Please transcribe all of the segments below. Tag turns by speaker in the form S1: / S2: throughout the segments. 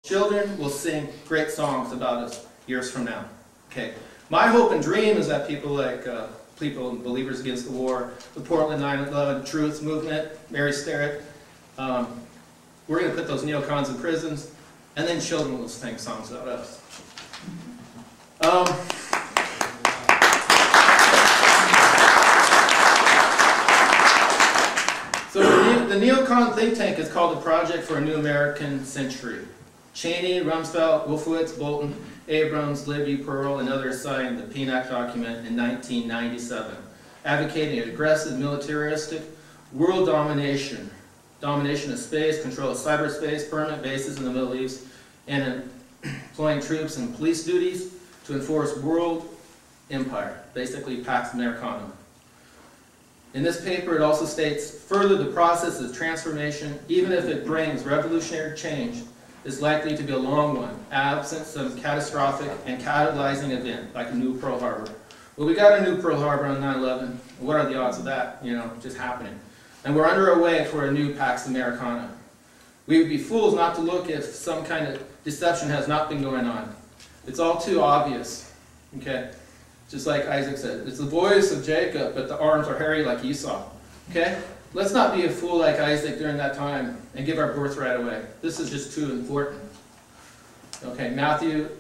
S1: Children will sing great songs about us years from now. Okay. My hope and dream is that people like Believers Against the War, the Portland 9/11 Truth Movement, Mary Sterrett, we're going to put those neocons in prisons, and then children will sing songs about us. So the neocon think tank is called the Project for a New American Century. Cheney, Rumsfeld, Wolfowitz, Bolton, Abrams, Libby, Pearl, and others signed the PNAC document in 1997, advocating aggressive militaristic world domination of space, control of cyberspace, permanent bases in the Middle East, and employing troops in police duties to enforce world empire, basically Pax Americana. In this paper, it also states, further, the process of transformation, even if it brings revolutionary change, is likely to be a long one, absent some catastrophic and catalyzing event, like a new Pearl Harbor. Well, we got a new Pearl Harbor on 9/11. What are the odds of that, just happening? And we're underway for a new Pax Americana. We would be fools not to look if some kind of deception has not been going on. It's all too obvious, okay? Just like Isaac said, it's the voice of Jacob, but the arms are hairy like Esau, okay? Let's not be a fool like Isaac during that time and give our birthright away. This is just too important. Okay, Matthew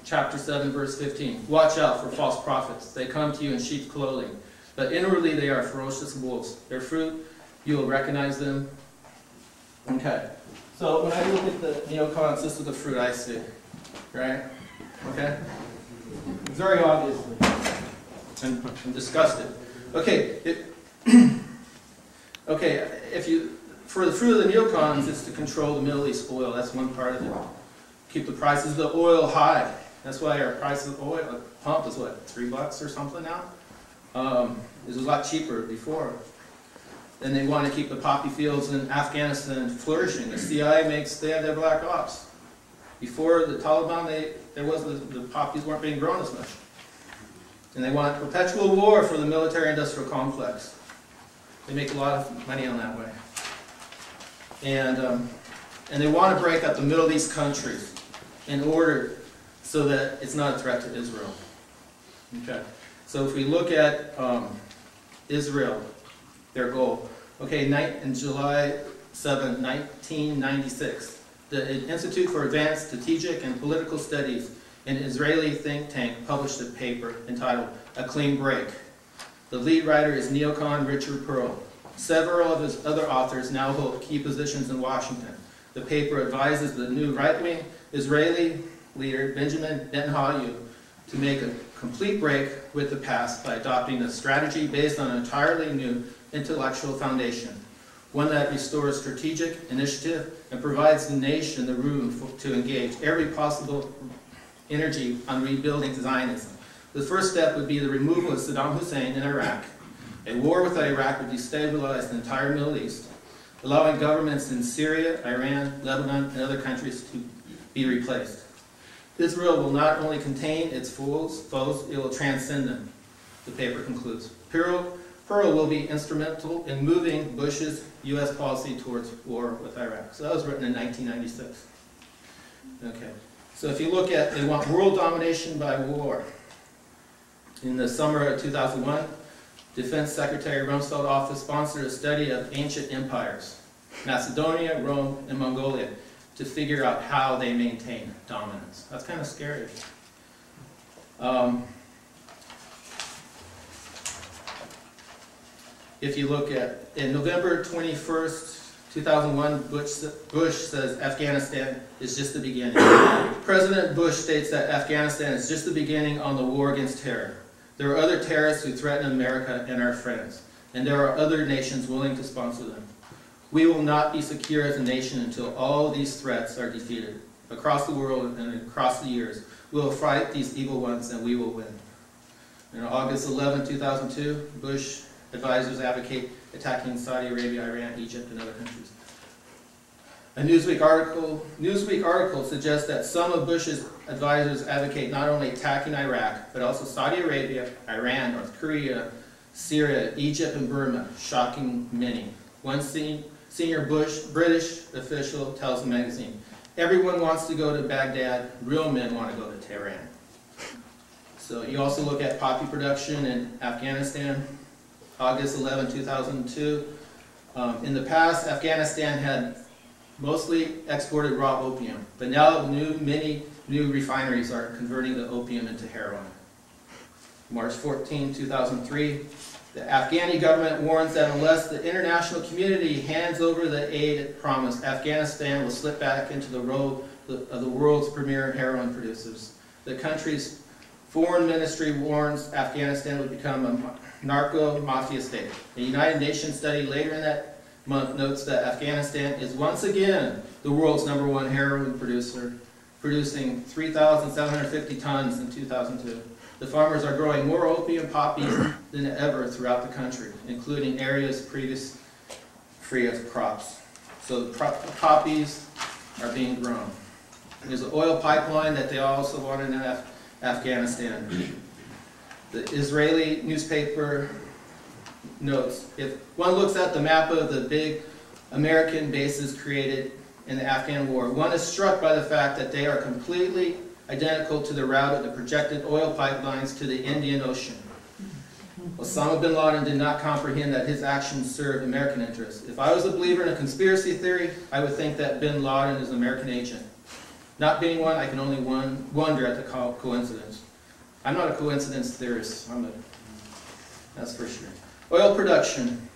S1: chapter 7, verse 15. Watch out for false prophets. They come to you in sheep's clothing, but inwardly they are ferocious wolves. Their fruit, you will recognize them. Okay, so when I look at the neocons, this is the fruit I see, right? Okay? It's very obvious. I'm disgusted. Okay, okay, for the fruit of the neocons, it's to control the Middle East oil. That's one part of it. Keep the prices of the oil high. That's why our price of oil, a pump is what, $3 or something now? It was a lot cheaper before. And they want to keep the poppy fields in Afghanistan flourishing. The CIA they have their black ops. Before the Taliban, the poppies weren't being grown as much. And they want perpetual war for the military-industrial complex. They make a lot of money on that way. And they want to break up the Middle East countries in order so that it's not a threat to Israel. Okay. So if we look at Israel, their goal. Okay, in July 7, 1996, the Institute for Advanced Strategic and Political Studies, an Israeli think tank, published a paper entitled A Clean Break. The lead writer is neocon Richard Pearl. Several of his other authors now hold key positions in Washington. The paper advises the new right-wing Israeli leader Benjamin Netanyahu to make a complete break with the past by adopting a strategy based on an entirely new intellectual foundation, one that restores strategic initiative and provides the nation the room to engage every possible energy on rebuilding Zionism. The first step would be the removal of Saddam Hussein in Iraq. A war with Iraq would destabilize the entire Middle East, allowing governments in Syria, Iran, Lebanon, and other countries to be replaced. Israel will not only contain its foes, it will transcend them, the paper concludes. Pearl will be instrumental in moving Bush's U.S. policy towards war with Iraq. So that was written in 1996. Okay. So if you look at, they want world domination by war. In the summer of 2001, Defense Secretary Rumsfeld's office sponsored a study of ancient empires, Macedonia, Rome, and Mongolia, to figure out how they maintain dominance. That's kind of scary. If you look at, in November 21st, 2001, Bush says Afghanistan is just the beginning. President Bush states that Afghanistan is just the beginning on the war against terror. There are other terrorists who threaten America and our friends, and there are other nations willing to sponsor them. We will not be secure as a nation until all these threats are defeated. Across the world and across the years, we will fight these evil ones and we will win. On August 11, 2002, Bush advisors advocate attacking Saudi Arabia, Iran, Egypt, and other countries. A Newsweek article suggests that some of Bush's advisors advocate not only attacking Iraq, but also Saudi Arabia, Iran, North Korea, Syria, Egypt, and Burma, shocking many. One senior British official tells the magazine, everyone wants to go to Baghdad. Real men want to go to Tehran. So you also look at poppy production in Afghanistan, August 11, 2002. In the past, Afghanistan had mostly exported raw opium, but now many new refineries are converting the opium into heroin. March 14, 2003, the Afghani government warns that unless the international community hands over the aid it promised, Afghanistan will slip back into the role of the world's premier heroin producers. The country's foreign ministry warns Afghanistan would become a narco-mafia state. A United Nations study later in that month notes that Afghanistan is once again the world's #1 heroin producer, producing 3,750 tons in 2002. The farmers are growing more opium poppies than ever throughout the country, including areas previously free of crops. So the poppies are being grown. There's an oil pipeline that they also want in Afghanistan. The Israeli newspaper notes, if one looks at the map of the big American bases created in the Afghan war, one is struck by the fact that they are completely identical to the route of the projected oil pipelines to the Indian Ocean. Osama bin Laden did not comprehend that his actions served American interests. If I was a believer in a conspiracy theory, I would think that bin Laden is an American agent. Not being one, I can only wonder at the coincidence. I'm not a coincidence theorist, that's for sure. Oil production.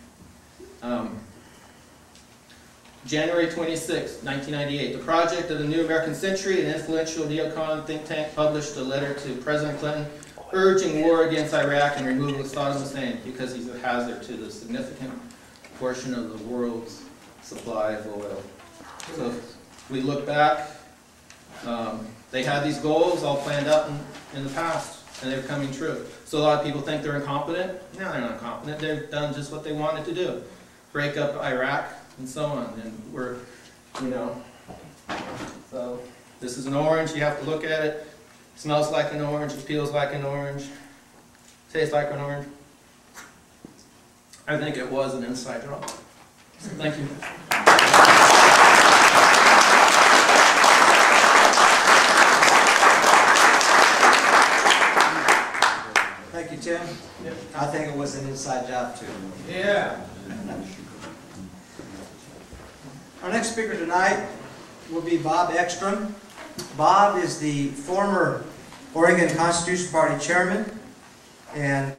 S1: January 26, 1998, the project of the New American Century, an influential neocon think tank, published a letter to President Clinton urging war against Iraq and removal of Saddam Hussein because he's a hazard to the significant portion of the world's supply of oil. So if we look back, they had these goals all planned out in the past, and they're coming true. So a lot of people think they're incompetent. No, they're not incompetent. They've done just what they wanted to do. Break up Iraq, and so on, and we're, so this is an orange, you have to look at it, smells like an orange, it feels like an orange, tastes like an orange. I think it was an inside job. So thank you.
S2: Thank you, Tim. Yep. I think it was an inside job too.
S1: Yeah.
S2: Our next speaker tonight will be Bob Ekstrom. Bob is the former Oregon Constitution Party chairman and